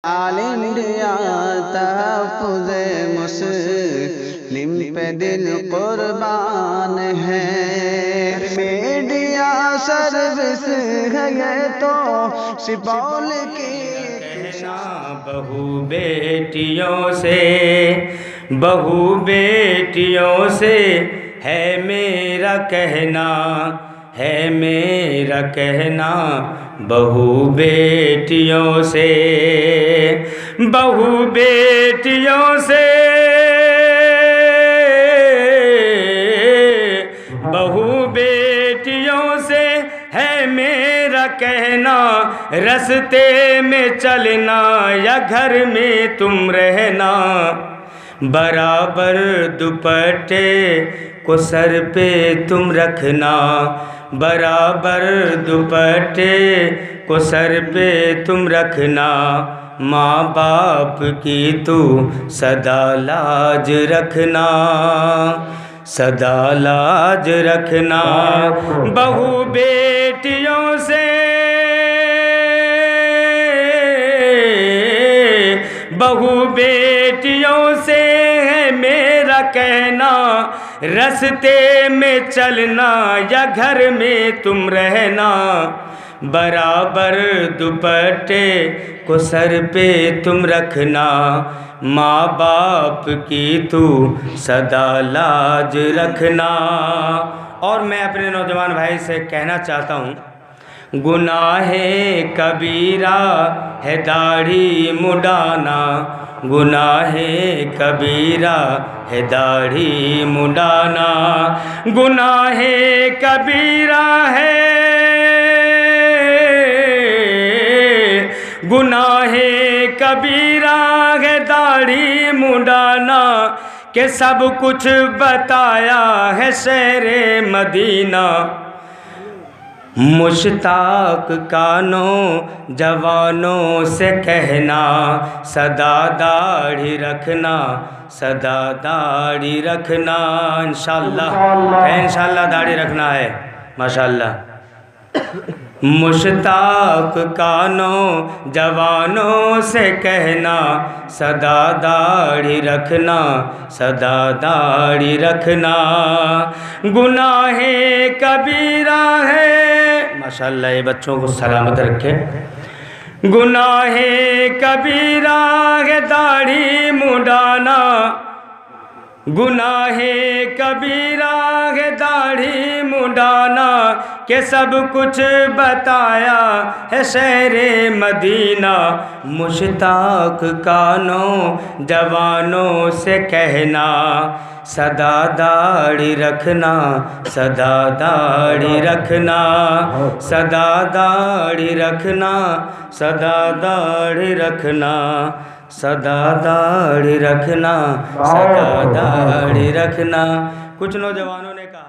All India तहफ़्फ़ुज़े मुस्लिम पे दिल कुर्बान है। मीडिया सर्विस है ये तो सुपौल की कहना बहू बेटियों से है मेरा कहना, है मेरा कहना बहू बेटियों से, बहू बेटियों से, बहू बेटियों से है मेरा कहना। रास्ते में चलना या घर में तुम रहना, बराबर दुपट्टे को सर पे तुम रखना, बराबर दुपट्टे को सर पे तुम रखना। माँ बाप की तू सदा लाज रखना, सदा लाज रखना। बहू बेटियों से, बहू बेटियों से है मेरा कहना। रास्ते में चलना या घर में तुम रहना, बराबर दुपट्टे को सर पे तुम रखना। माँ बाप की तू सदा लाज रखना। और मैं अपने नौजवान भाई से कहना चाहता हूँ, गुनाहे कबीरा है दाढ़ी मुंडाना, गुनाहे कबीरा है दाढ़ी मुंडाना, गुनाहे कबीरा है, गुनाहे कबीरा है दाढ़ी मुंडाना। के सब कुछ बताया है शेरे मदीना। मुश्ताक कानों जवानों से कहना, सदा दाढ़ी रखना, सदा दाढ़ी रखना। इंशाअल्लाह दाढ़ी रखना है माशाअल्लाह। मुश्ताक कानों जवानों से कहना, सदा दाढ़ी रखना, सदा दाढ़ी रखना। गुनाहे कबीरा है, माशाअल्लाह ये बच्चों को सलामत रखे। गुनाहे कबीरा है दाढ़ी मुंडाना, गुनाहे कबीरा है दाढ़ी मुंडाना। के सब कुछ बताया है शेरे मदीना। मुश्ताक कानों जवानों से कहना, सदा दाढ़ी रखना, सदा दाढ़ी रखना, सदा दाढ़ी रखना, सदा दाढ़ी रखना, सदा दाढ़ी रखना, सदा दाढ़ी रखना। कुछ नौजवानों ने कहा